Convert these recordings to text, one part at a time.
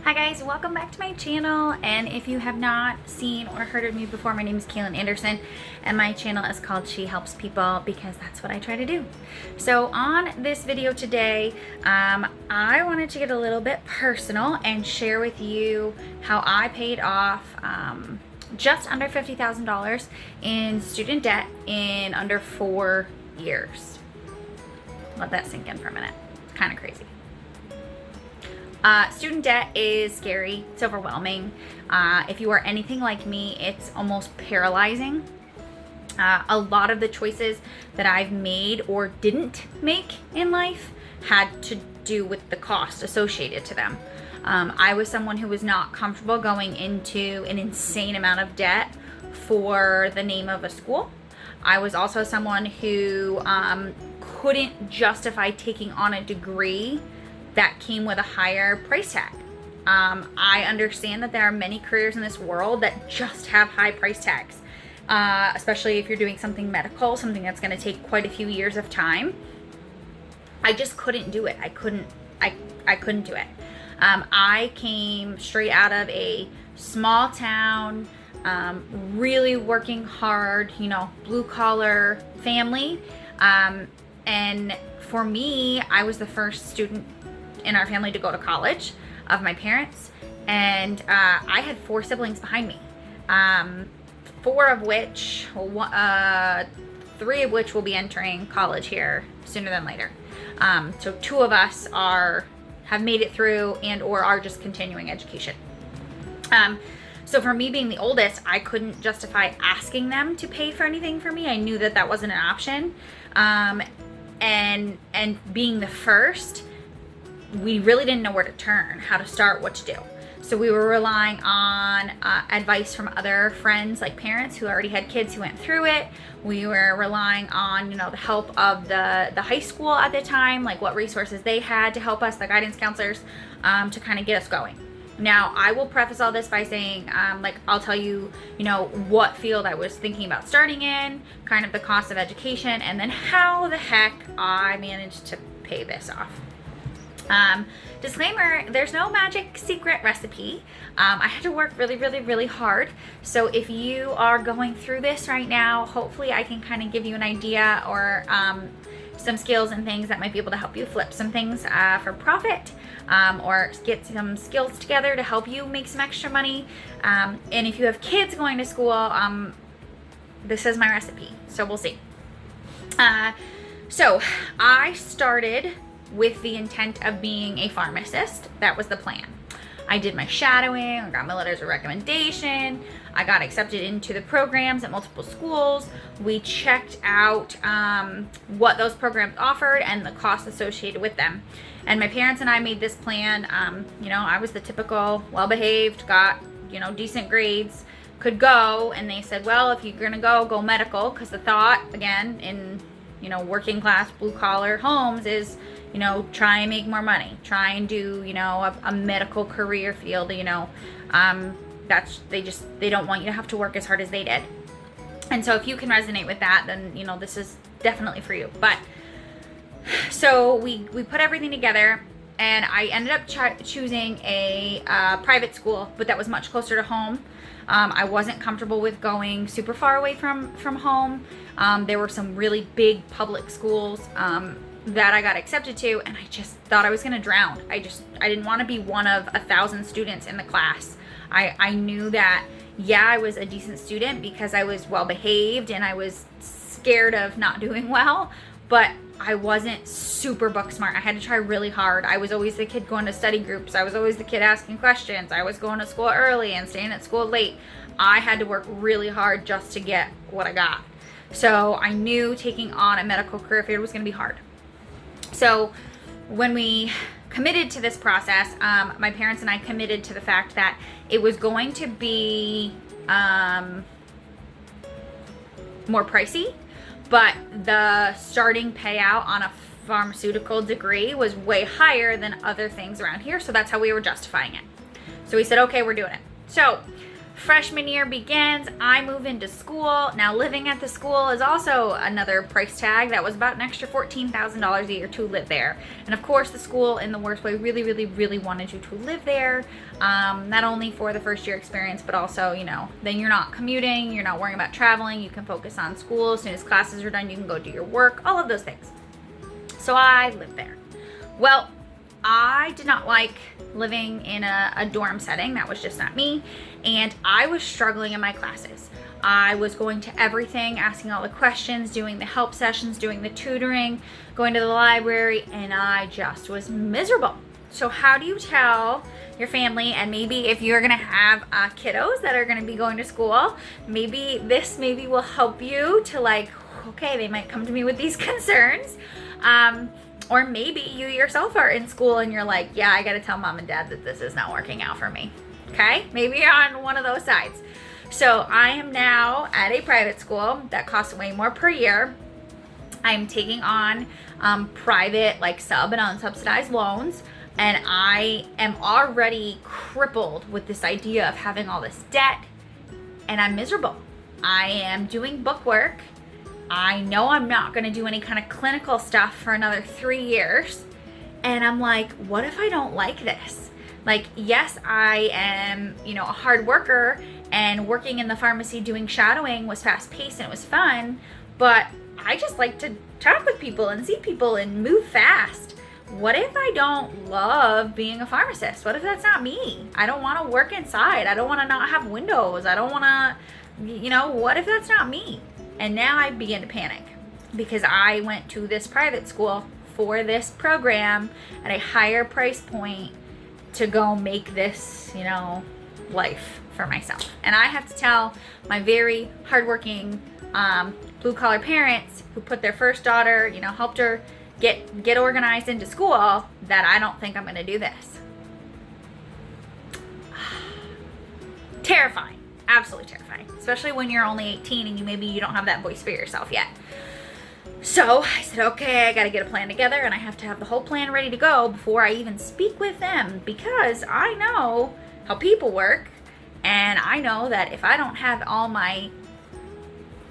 Hi guys, welcome back to my channel, and if you have not seen or heard of me before, my name is Kaelin Anderson and my channel is called She Helps People because that's what I try to do. So on this video today, I wanted to get a little bit personal and share with you how I paid off just under $50,000 in student debt in under 4 years. Let that sink in for a minute. It's kind of crazy. Student debt is scary. It's overwhelming. If you are anything like me, it's almost paralyzing. A lot of the choices that I've made or didn't make in life had to do with the cost associated to them. I was someone who was not comfortable going into an insane amount of debt for the name of a school. I was also someone who couldn't justify taking on a degree that came with a higher price tag. I understand that there are many careers in this world that just have high price tags, especially if you're doing something medical, something that's going to take quite a few years of time. I just couldn't do it. I couldn't do it. I came straight out of a small town, really working hard, blue collar family. And for me, I was the first student in our family to go to college of my parents, and I had 4 siblings behind me, 4 of which, 3 of which will be entering college here sooner than later. So 2 of us have made it through and or are just continuing education. So for me being the oldest, I couldn't justify asking them to pay for anything for me. I knew that that wasn't an option. And being the first, we really didn't know where to turn, how to start, what to do. So we were relying on advice from other friends, like parents who already had kids who went through it. We were relying on, the help of the high school at the time, like what resources they had to help us, the guidance counselors, to kind of get us going. Now, I will preface all this by saying, I'll tell you, what field I was thinking about starting in, kind of the cost of education, and then how the heck I managed to pay this off. Disclaimer, there's no magic secret recipe. I had to work really, really, really hard. So if you are going through this right now, hopefully I can kind of give you an idea or some skills and things that might be able to help you flip some things for profit, or get some skills together to help you make some extra money. And if you have kids going to school, this is my recipe. So we'll see. So I started with the intent of being a pharmacist. That was the plan. I did my shadowing, I got my letters of recommendation, I got accepted into the programs at multiple schools. We checked out what those programs offered and the costs associated with them. And my parents and I made this plan. I was the typical well-behaved, got, decent grades, could go, and they said, well, if you're gonna go medical, because the thought, again, in, working class, blue collar homes is, try and make more money, try and do, a medical career field, they don't want you to have to work as hard as they did. And so if you can resonate with that, then, this is definitely for you. But so we put everything together, and I ended up choosing a private school, but that was much closer to home. I wasn't comfortable with going super far away from home. There were some really big public schools that I got accepted to, and I just thought I was gonna drown. I didn't want to be one of 1,000 students in the class. I knew that, I was a decent student because I was well behaved and I was scared of not doing well, but I wasn't super book smart. I had to try really hard. I was always the kid going to study groups. I was always the kid asking questions. I was going to school early and staying at school late. I had to work really hard just to get what I got. So I knew taking on a medical career field was gonna be hard. So when we committed to this process, my parents and I committed to the fact that it was going to be more pricey, but the starting payout on a pharmaceutical degree was way higher than other things around here. So that's how we were justifying it. So we said, okay, we're doing it. So freshman year begins, I move into school. Now living at the school is also another price tag. That was about an extra $14,000 a year to live there. And of course the school, in the worst way, really wanted you to live there. Not only for the first year experience, but also, then you're not commuting, you're not worrying about traveling, you can focus on school. As soon as classes are done, you can go do your work, all of those things. So I lived there. Well, I did not like living in a dorm setting. That was just not me. And I was struggling in my classes. I was going to everything, asking all the questions, doing the help sessions, doing the tutoring, going to the library, and I just was miserable. So how do you tell your family, and maybe if you're gonna have kiddos that are gonna be going to school, maybe this will help you to okay, they might come to me with these concerns. Or maybe you yourself are in school and you're like, yeah, I gotta tell mom and dad that this is not working out for me. Okay? Maybe you're on one of those sides. So I am now at a private school that costs way more per year. I'm taking on private, sub and unsubsidized loans. And I am already crippled with this idea of having all this debt. And I'm miserable. I am doing book work. I know I'm not going to do any kind of clinical stuff for another 3 years. And I'm like, what if I don't like this? Yes, I am, a hard worker, and working in the pharmacy doing shadowing was fast paced and it was fun, but I just like to talk with people and see people and move fast. What if I don't love being a pharmacist? What if that's not me? I don't want to work inside. I don't want to not have windows. I don't want to, what if that's not me? And now I begin to panic because I went to this private school for this program at a higher price point to go make this, life for myself. And I have to tell my very hardworking blue collar parents who put their first daughter, helped her get organized into school, that I don't think I'm going to do this. Terrifying. Absolutely terrifying, especially when you're only 18 and maybe you don't have that voice for yourself yet. So I said, okay, I got to get a plan together, and I have to have the whole plan ready to go before I even speak with them, because I know how people work, and I know that if I don't have all my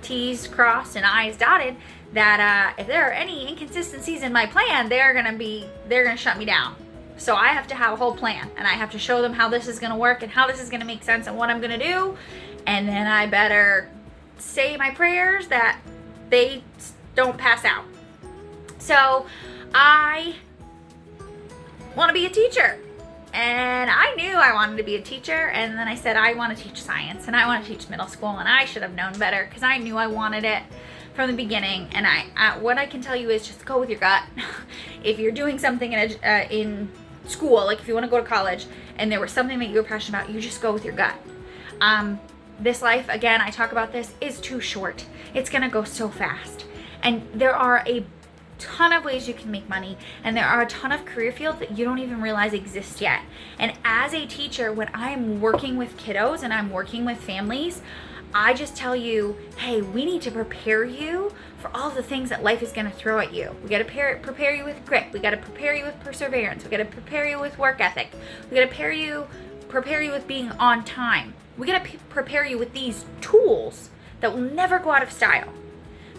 T's crossed and I's dotted, that if there are any inconsistencies in my plan, they're gonna shut me down. So I have to have a whole plan, and I have to show them how this is going to work and how this is going to make sense and what I'm going to do. And then I better say my prayers that they don't pass out. So I want to be a teacher. And I knew I wanted to be a teacher. And then I said, I want to teach science and I want to teach middle school. And I should have known better because I knew I wanted it from the beginning. And what I can tell you is just go with your gut. If you're doing something in school, if you want to go to college and there was something that you were passionate about, you just go with your gut. This life, again, I talk about this, is too short. It's going to go so fast. And there are a ton of ways you can make money, and there are a ton of career fields that you don't even realize exist yet. And as a teacher, when I'm working with kiddos and I'm working with families, I just tell you, hey, we need to prepare you for all the things that life is going to throw at you. We got to prepare you with grit. We got to prepare you with perseverance. We got to prepare you with work ethic. We got to prepare you with being on time. We got to prepare you with these tools that will never go out of style.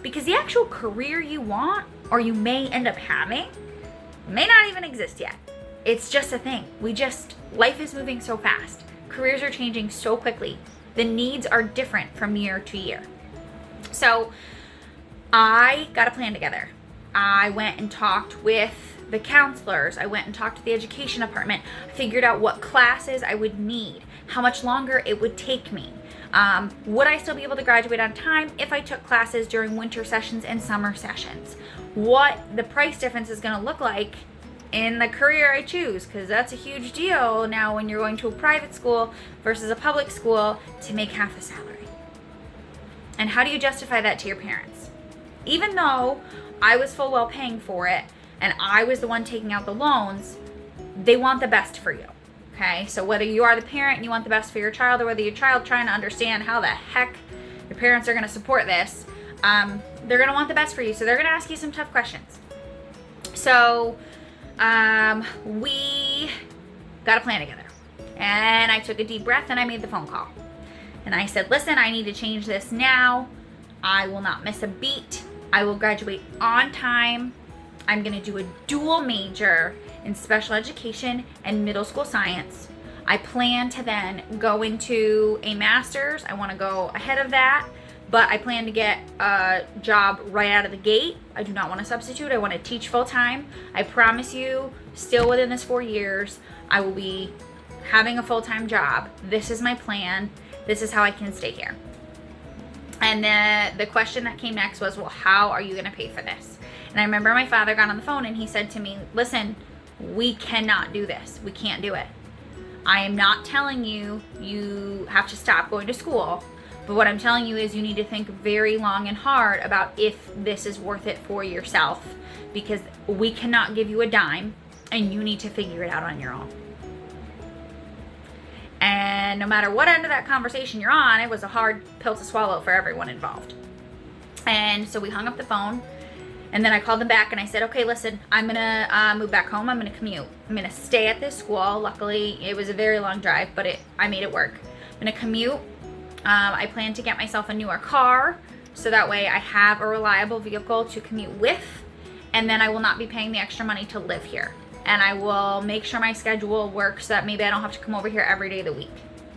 Because the actual career you want, or you may end up having, may not even exist yet. It's just a thing. Life is moving so fast. Careers are changing so quickly. The needs are different from year to year. So I got a plan together. I went and talked with the counselors. I went and talked to the education department. I figured out what classes I would need, how much longer it would take me. Would I still be able to graduate on time if I took classes during winter sessions and summer sessions? What the price difference is going to look like in the career I choose, because that's a huge deal now when you're going to a private school versus a public school to make half the salary. And how do you justify that to your parents? Even though I was full well paying for it and I was the one taking out the loans, they want the best for you. Okay, so whether you are the parent and you want the best for your child, or whether your child trying to understand how the heck your parents are going to support this, they're going to want the best for you. So they're going to ask you some tough questions. So we got a plan together. And I took a deep breath and I made the phone call. And I said, listen, I need to change this now. I will not miss a beat. I will graduate on time. I'm going to do a dual major in special education and middle school science. I plan to then go into a master's. I want to go ahead of that, but I plan to get a job right out of the gate. I do not want to substitute. I want to teach full time. I promise you, still within this 4 years, I will be having a full-time job. This is my plan. This is how I can stay here. And then the question that came next was, well, how are you going to pay for this? And I remember my father got on the phone and he said to me, listen, we cannot do this. We can't do it. I am not telling you you have to stop going to school, but what I'm telling you is you need to think very long and hard about if this is worth it for yourself, because we cannot give you a dime and you need to figure it out on your own. And no matter what end of that conversation you're on, it was a hard pill to swallow for everyone involved. And so we hung up the phone, and then I called them back and I said, okay, listen, I'm going to move back home. I'm going to commute. I'm going to stay at this school. Luckily, it was a very long drive, but I made it work. I'm going to commute. I plan to get myself a newer car, so that way I have a reliable vehicle to commute with, and then I will not be paying the extra money to live here. And I will make sure my schedule works so that maybe I don't have to come over here every day of the week.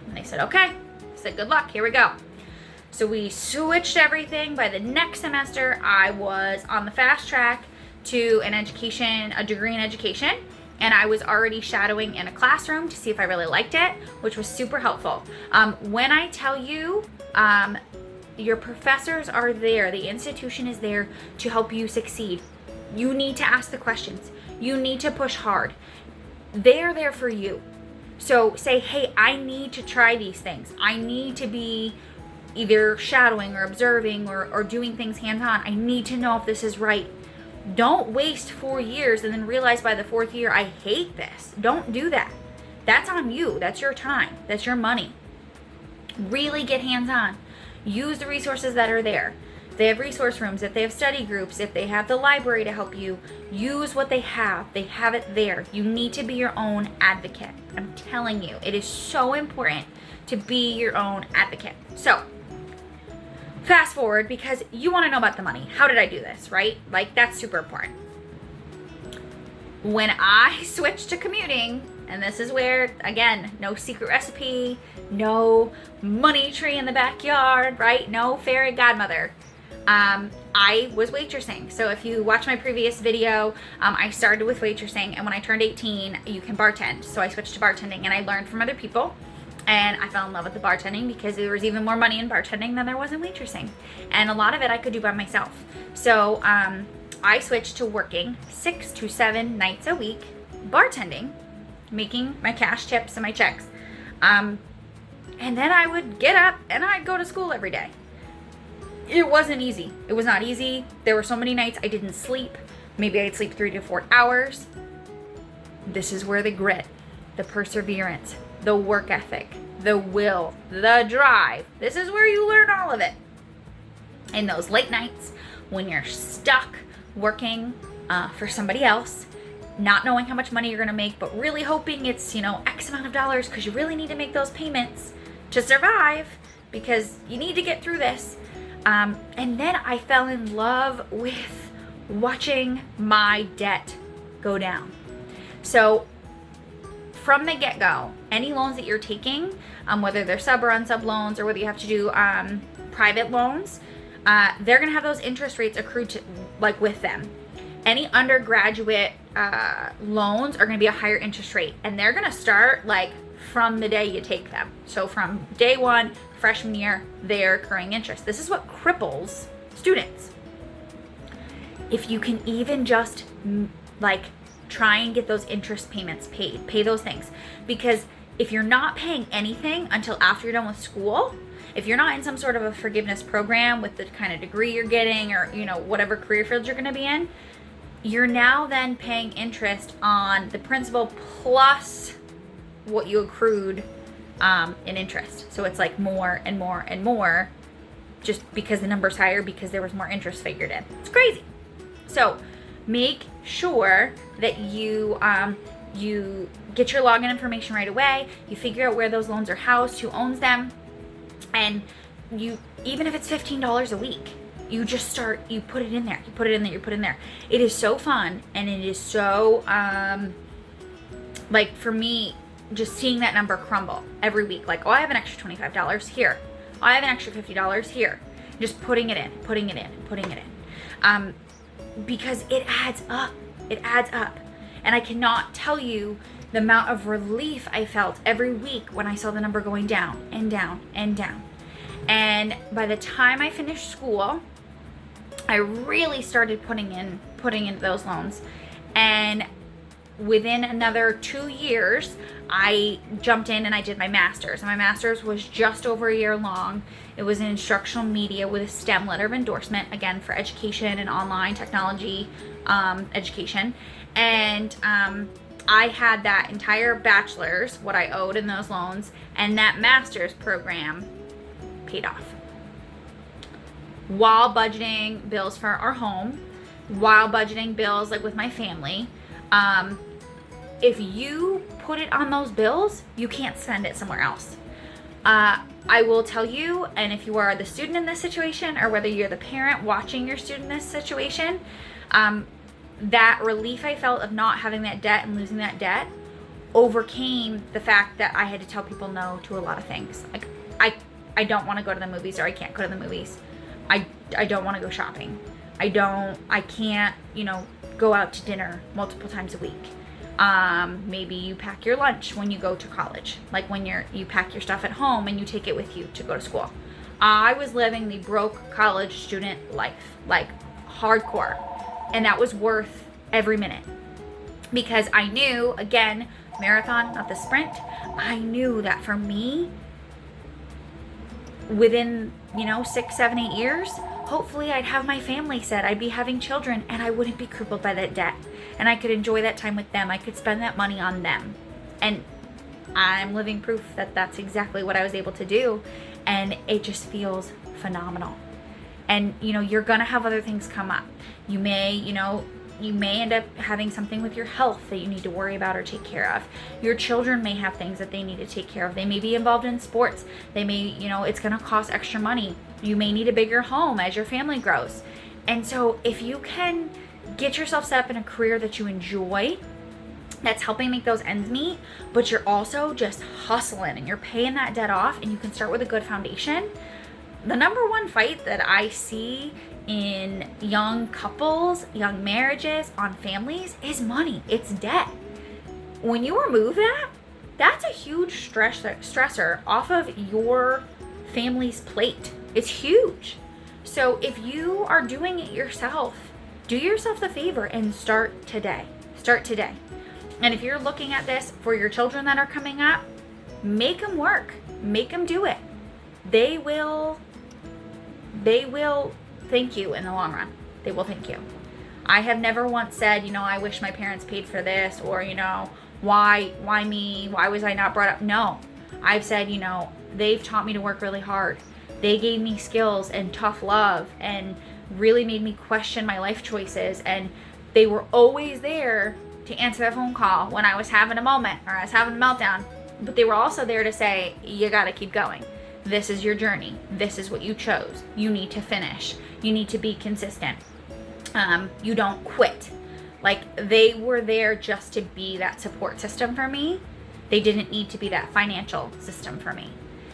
And they said, okay. I said, good luck, here we go. So we switched everything. By the next semester, I was on the fast track to a degree in education. And I was already shadowing in a classroom to see if I really liked it, which was super helpful. When I tell you, your professors are there, the institution is there to help you succeed. You need to ask the questions. You need to push hard. They're there for you. So say, hey, I need to try these things. I need to be either shadowing or observing or doing things hands-on. I need to know if this is right. Don't waste 4 years and then realize by the 4th year, I hate this. Don't do that. That's on you. That's your time. That's your money. Really get hands-on. Use the resources that are there. If they have resource rooms, if they have study groups, if they have the library to help you, use what they have. They have it there. You need to be your own advocate. I'm telling you, it is so important to be your own advocate. So, fast forward, because you want to know about the money. How did I do this, right? Like, that's super important. When I switched to commuting, and this is where, again, no secret recipe, no money tree in the backyard, right? No fairy godmother. I was waitressing. So if you watch my previous video, I started with waitressing, and when I turned 18, you can bartend. So I switched to bartending, and I learned from other people, and I fell in love with the bartending because there was even more money in bartending than there was in waitressing. And a lot of it I could do by myself. So I switched to working 6 to 7 nights a week, bartending, making my cash tips and my checks. And then I would get up and I'd go to school every day. It wasn't easy. It was not easy. There were so many nights I didn't sleep. Maybe I'd sleep 3 to 4 hours. This is where the grit, the perseverance, the work ethic, the will, the drive, this is where you learn all of it. In those late nights when you're stuck working for somebody else, not knowing how much money you're going to make, but really hoping it's, X amount of dollars because you really need to make those payments to survive because you need to get through this. And then I fell in love with watching my debt go down. So from the get-go, any loans that you're taking, whether they're sub or unsub loans or whether you have to do private loans, they're going to have those interest rates accrued to, with them. Any undergraduate loans are going to be a higher interest rate, and they're going to start from the day you take them. So from day one, freshman year, they're accruing interest. This is what cripples students. If you can even just try and get those interest payments paid, pay those things. Because if you're not paying anything until after you're done with school, if you're not in some sort of a forgiveness program with the kind of degree you're getting or, whatever career field you're going to be in, you're now then paying interest on the principal plus what you accrued in interest. So it's more and more and more just because the number's higher because there was more interest figured in. It's crazy. So make sure that you get your login information right away. You figure out where those loans are housed, who owns them, And you, even if it's $15 a week, you just start, you put it in there, you put it in there, you put it in there. It is so fun, and it is so, like for me, just seeing that number crumble every week. Like, oh, I have an extra $25 here. Oh, I have an extra $50 here. Just putting it in, putting it in, putting it in. Because it adds up. It adds up. And I cannot tell you the amount of relief I felt every week when I saw the number going down and down and down. And by the time I finished school, I really started putting in those loans. And within another 2 years, I jumped in and I did my master's. And my master's was just over a year long. It was in instructional media with a STEM letter of endorsement, again, for education and online technology education. And I had that entire bachelor's, what I owed in those loans, and that master's program paid off, while budgeting bills for our home, while budgeting bills like with my family. If you put it on those bills, you can't spend it somewhere else. I will tell you, and if you are the student in this situation, or whether you're the parent watching your student in this situation, that relief I felt of not having that debt and losing that debt overcame the fact that I had to tell people no to a lot of things. Like, I don't want to go to the movies, or I can't go to the movies. I don't want to go shopping. I can't, go out to dinner multiple times a week. Maybe you pack your lunch when you go to college, like when you pack your stuff at home and you take it with you to go to school. I was living the broke college student life, like hardcore, and that was worth every minute, because I knew, again, marathon, not the sprint. I knew that for me, within 6, 7, 8 years, hopefully I'd have my family set, I'd be having children, and I wouldn't be crippled by that debt, and I could enjoy that time with them. I could spend that money on them. And I'm living proof that that's exactly what I was able to do, and it just feels phenomenal. And you're gonna have other things come up. You may end up having something with your health that you need to worry about or take care of. Your children may have things that they need to take care of. They may be involved in sports. They may, it's going to cost extra money. You may need a bigger home as your family grows. And so if you can get yourself set up in a career that you enjoy, that's helping make those ends meet, but you're also just hustling and you're paying that debt off, and you can start with a good foundation. The number one fight that I see in young couples, young marriages, on families is money. It's debt. When you remove that, that's a huge stressor off of your family's plate. It's huge. So if you are doing it yourself, do yourself the favor and start today. Start today. And if you're looking at this for your children that are coming up, make them work. Make them do it. They will thank you in the long run. They will thank you. I have never once said, I wish my parents paid for this, or, why me? Why was I not brought up? No. I've said, they've taught me to work really hard. They gave me skills and tough love and really made me question my life choices. And they were always there to answer that phone call when I was having a moment or I was having a meltdown. But they were also there to say, you got to keep going. This is your journey. This is what you chose. You need to finish. You need to be consistent. You don't quit. Like, they were there just to be that support system for me. They didn't need to be that financial system for me.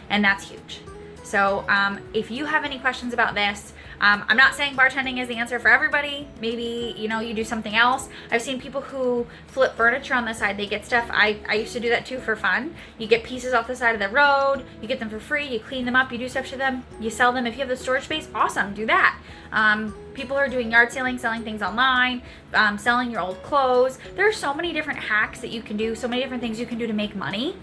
And that's huge. So if you have any questions about this, I'm not saying bartending is the answer for everybody. Maybe, you do something else. I've seen people who flip furniture on the side. They get stuff. I used to do that too for fun. You get pieces off the side of the road. You get them for free. You clean them up. You do stuff to them. You sell them. If you have the storage space, awesome. Do that. People are doing yard selling things online, selling your old clothes. There are so many different hacks that you can do. So many different things you can do to make money.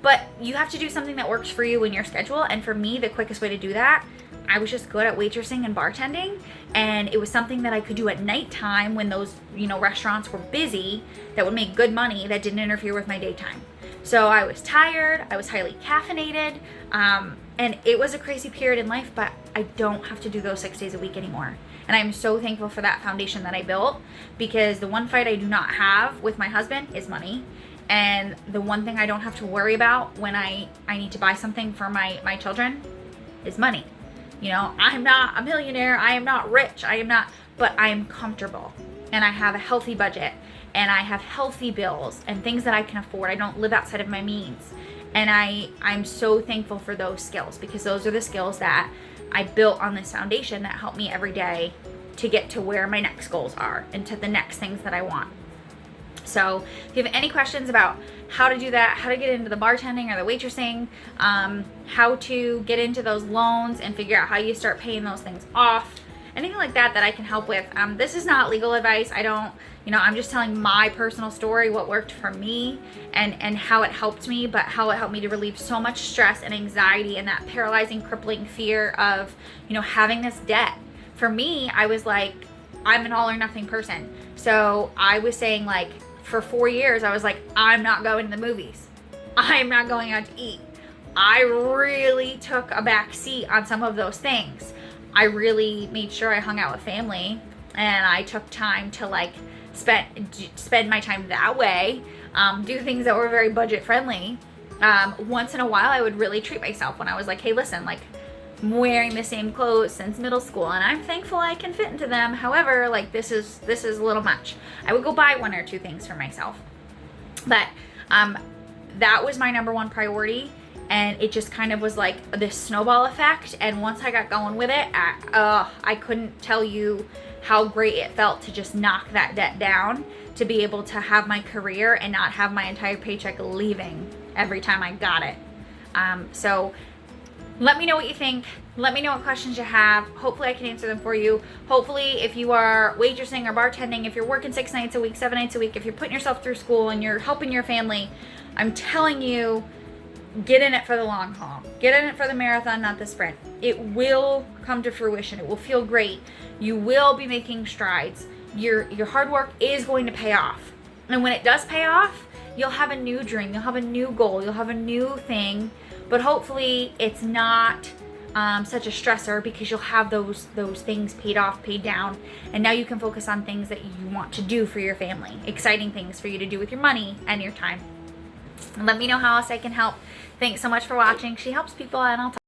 But you have to do something that works for you in your schedule. And for me, the quickest way to do that, I was just good at waitressing and bartending. And it was something that I could do at nighttime when those, restaurants were busy, that would make good money, that didn't interfere with my daytime. So I was tired, I was highly caffeinated, and it was a crazy period in life, but I don't have to do those 6 days a week anymore. And I'm so thankful for that foundation that I built, because the one fight I do not have with my husband is money. And the one thing I don't have to worry about when I need to buy something for my children is money. You know, I'm not a millionaire, I am not rich, but I am comfortable, and I have a healthy budget, and I have healthy bills and things that I can afford. I don't live outside of my means. And I'm so thankful for those skills, because those are the skills that I built on this foundation that help me every day to get to where my next goals are and to the next things that I want. So if you have any questions about how to do that, how to get into the bartending or the waitressing, how to get into those loans and figure out how you start paying those things off, anything like that I can help with. This is not legal advice. I'm just telling my personal story, what worked for me and how it helped me, but how it helped me to relieve so much stress and anxiety and that paralyzing, crippling fear of, having this debt. For me, I was like, I'm an all or nothing person. So I was saying, like, for 4 years, I was like, I'm not going to the movies. I'm not going out to eat. I really took a back seat on some of those things. I really made sure I hung out with family, and I took time to like spend my time that way, do things that were very budget friendly. Once in a while, I would really treat myself when I was like, hey, listen, like, I'm wearing the same clothes since middle school, and I'm thankful I can fit into them. However, like, this is a little much. I would go buy 1 or 2 things for myself, but that was my number one priority, and it just kind of was like this snowball effect. And once I got going with it, I couldn't tell you how great it felt to just knock that debt down, to be able to have my career and not have my entire paycheck leaving every time I got it. So let me know what you think. Let me know what questions you have. Hopefully I can answer them for you. Hopefully, if you are waitressing or bartending, if you're working 6 nights a week, 7 nights a week, if you're putting yourself through school and you're helping your family, I'm telling you, get in it for the long haul. Get in it for the marathon, not the sprint. It will come to fruition. It will feel great. You will be making strides. Your hard work is going to pay off. And when it does pay off, you'll have a new dream. You'll have a new goal. You'll have a new thing. But hopefully it's not such a stressor, because you'll have those things paid off, paid down, and now you can focus on things that you want to do for your family, exciting things for you to do with your money and your time. And let me know how else I can help. Thanks so much for watching. She helps people, and I'll talk